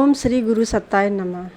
ओम श्री गुरु सत्ताय नमः।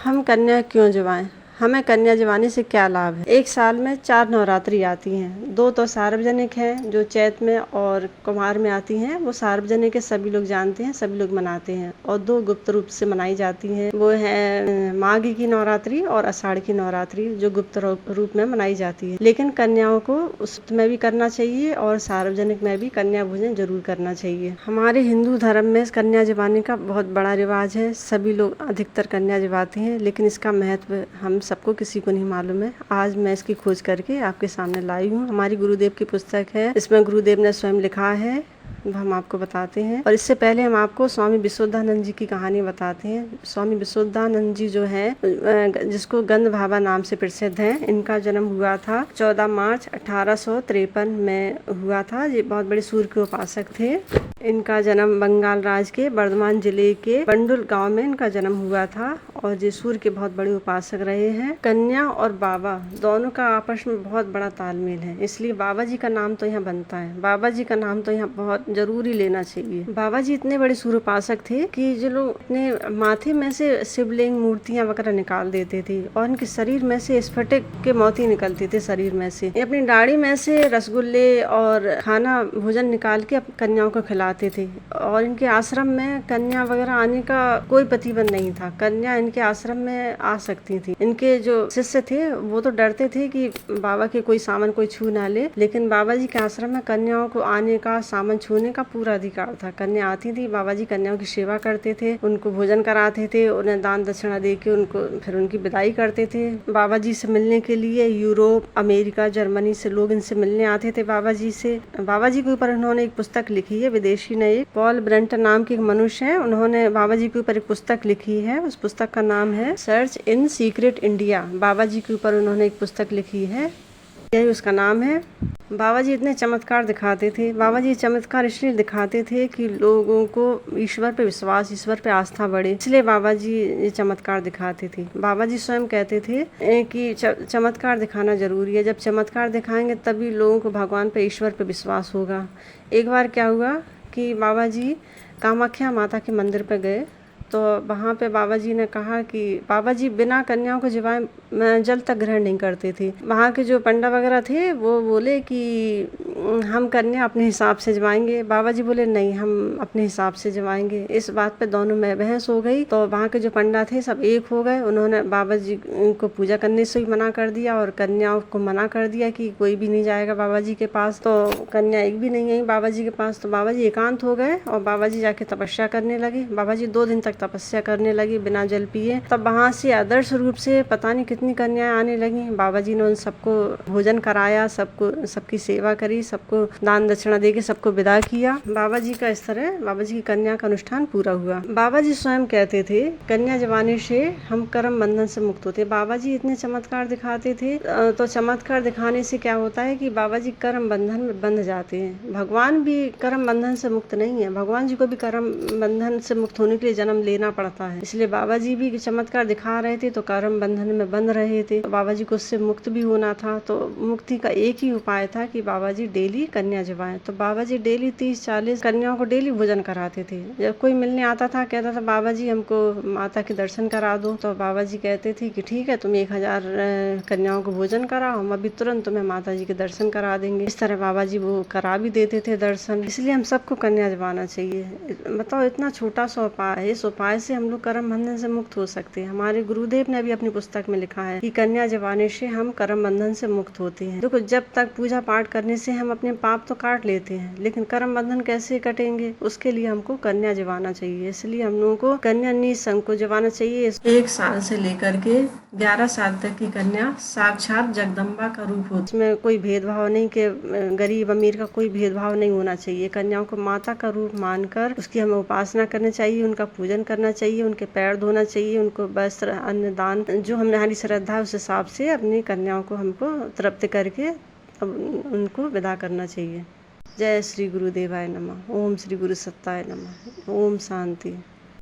हम कन्या क्यों जवाएं? हमें कन्या जवानी से क्या लाभ है? एक साल में 4 नवरात्रि आती हैं। 2 तो सार्वजनिक हैं जो चैत में और कुमार में आती हैं। वो सार्वजनिक है, सभी लोग जानते हैं, सभी लोग मनाते हैं। और 2 गुप्त रूप से मनाई जाती हैं। वो है माघ की नवरात्रि और आषाढ़ की नवरात्रि, जो गुप्त रूप में मनाई जाती है। लेकिन कन्याओं को उसमें भी करना चाहिए और सार्वजनिक में भी कन्या भोजन जरूर करना चाहिए। हमारे हिंदू धर्म में कन्या जवानी का बहुत बड़ा रिवाज है। सभी लोग अधिकतर कन्या जवाते हैं, लेकिन इसका महत्व हम सबको किसी को नहीं मालूम है। आज मैं इसकी खोज करके आपके सामने लाई हूँ। हमारी गुरुदेव की पुस्तक है, इसमें गुरुदेव ने स्वयं लिखा है, हम आपको बताते हैं। और इससे पहले हम आपको स्वामी विशुद्धानंद जी की कहानी बताते हैं। स्वामी विशुद्धानंद जी जो है, जिसको गंध भाभा नाम से प्रसिद्ध है, इनका जन्म हुआ था 14 मार्च 1853 में हुआ था। ये बहुत बड़े सूर्य के उपासक थे। इनका जन्म बंगाल राज्य के बर्धमान जिले के बंडुल गांव में इनका जन्म हुआ था और ये सूर्य के बहुत बड़े उपासक रहे हैं। कन्या और बाबा दोनों का आपस में बहुत बड़ा तालमेल है, इसलिए बाबा जी का नाम तो यहाँ बनता है। बाबा जी का नाम तो यहाँ बहुत जरूरी लेना चाहिए। बाबा जी इतने बड़े सूर्य उपासक थे कि जो लोग अपने माथे में से शिवलिंग मूर्तियां वगैरह निकाल देते थे और इनके शरीर में से स्फटिक के मोती निकलते थे शरीर में से। अपनी दाढ़ी में से रसगुल्ले और खाना भोजन निकाल के कन्याओं को खिलाते थे। और इनके आश्रम में कन्या वगैरह आने का कोई प्रतिबंध नहीं था। कन्या इनके आश्रम में आ सकती थी। इनके जो शिष्य थे वो तो डरते थे कि बाबा के कोई सामान कोई छू ना ले, लेकिन बाबा जी के आश्रम में कन्याओं को आने का, सामान छूने का पूरा अधिकार था। कन्या आती थी, बाबा जी कन्याओं की सेवा करते थे, उनको भोजन कराते थे, उन्हें दान दक्षिणा दे के उनको फिर उनकी विदाई करते थे। बाबा जी से मिलने के लिए यूरोप, अमेरिका, जर्मनी से लोग इनसे मिलने आते थे बाबा जी से। बाबा जी के ऊपर उन्होंने एक पुस्तक लिखी है, विदेशी ने, एक पॉल ब्रंटन नाम के एक मनुष्य है, उन्होंने बाबा जी के ऊपर एक पुस्तक लिखी है। उस पुस्तक का नाम है सर्च इन सीक्रेट इंडिया। बाबा जी के ऊपर उन्होंने एक पुस्तक लिखी है, यही उसका नाम है। बाबा जी इतने चमत्कार दिखाते थे। बाबा जी चमत्कार इसलिए दिखाते थे कि लोगों को ईश्वर पे विश्वास, ईश्वर पे आस्था बढ़े, इसलिए बाबा जी ये चमत्कार दिखाते थे। बाबा जी स्वयं कहते थे कि चमत्कार दिखाना जरूरी है। जब चमत्कार दिखाएंगे तभी लोगों को भगवान पे, ईश्वर पे विश्वास होगा। एक बार क्या हुआ कि बाबा जी कामाख्या माता के मंदिर पे गए, तो वहाँ पे बाबा जी ने कहा कि बाबा जी बिना कन्याओं को जिवाए जल तक ग्रहण नहीं करते थे। वहाँ के जो पंडा वगैरह थे वो बोले कि हम कन्या अपने हिसाब से जमाएंगे। बाबा जी बोले नहीं, हम अपने हिसाब से जमाएंगे। इस बात पे दोनों में बहस हो गई। तो वहाँ के जो पंडा थे सब एक हो गए। उन्होंने बाबा जी को पूजा करने से भी मना कर दिया और कन्याओं को मना कर दिया कि कोई भी नहीं जाएगा बाबा जी के पास। तो कन्या एक भी नहीं आई बाबा जी के पास। तो बाबा जी एकांत हो गए और बाबा जी जाके तपस्या करने लगे। बाबा जी 2 दिन तक तपस्या करने लगी बिना जल पिए। तब वहाँ से आदर्श रूप से पता नहीं कितनी कन्याएं आने लगी। बाबा जी ने उन सबको भोजन कराया, सबको, सबकी सेवा करी, सबको दान दक्षिणा देके सबको विदा किया। बाबा जी का इस तरह बाबा जी की कन्या का अनुष्ठान पूरा हुआ। बाबा जी स्वयं कहते थे कन्या जवानी से हम कर्म बंधन से मुक्त होते। बाबा जी इतने चमत्कार दिखाते थे। तो चमत्कार दिखाने से क्या होता है कि बाबा जी कर्म बंधन में बंध जाते हैं। भगवान भी कर्म बंधन से मुक्त नहीं है। भगवान जी को भी कर्म बंधन से मुक्त होने के लिए जन्म लेना पड़ता है। इसलिए बाबा जी भी चमत्कार दिखा रहे थे तो कर्म बंधन में बंध रहे थे। तो बाबा जी को उससे मुक्त भी होना था। तो मुक्ति का एक ही उपाय था कि बाबा जी डेली कन्या जवाएं। तो बाबा जी डेली 30-40 कन्याओं को डेली भोजन कराते थे। जब कोई मिलने आता था, कहता था बाबा जी हमको माता के दर्शन करा दो, तो बाबा जी कहते थे कि ठीक है, तुम 1000 कन्याओं को भोजन कराओ, हम अभी तुरंत तुम्हें माता जी के दर्शन करा देंगे। इस तरह बाबा जी वो करा भी देते थे दर्शन। इसलिए हम सबको कन्या जवाना चाहिए। बताओ, इतना छोटा सा उपाय है, इस उपाय से हम लोग कर्म बंधन से मुक्त हो सकते हैं। हमारे गुरुदेव ने भी अपनी पुस्तक में लिखा है कि कन्या जवानी से हम कर्म बंधन से मुक्त होते हैं। देखो, जब तक पूजा पाठ करने से हम अपने पाप तो काट लेते हैं, लेकिन कर्म बंधन कैसे कटेंगे, उसके लिए हमको कन्या जवाना चाहिए। इसलिए हम लोगों को कन्या निःसंग को जवाना चाहिए। 1 साल से लेकर के 11 साल तक की कन्या साक्षात जगदम्बा का रूप होती है। इसमें कोई भेदभाव नहीं कि गरीब अमीर का कोई भेदभाव नहीं होना चाहिए। कन्याओं को माता का रूप मानकर उसकी हमें उपासना करनी चाहिए, उनका पूजन करना चाहिए, उनके पैर धोना चाहिए, उनको वस्त्र, अन्न, दान, जो हमारी श्रद्धा है उस हिसाब से अपनी कन्याओं को हमको तृप्त करके उनको विदा करना चाहिए। जय श्री गुरुदेवाय नमः। ओम श्री गुरु सत्ताय नमः। ओम शांति।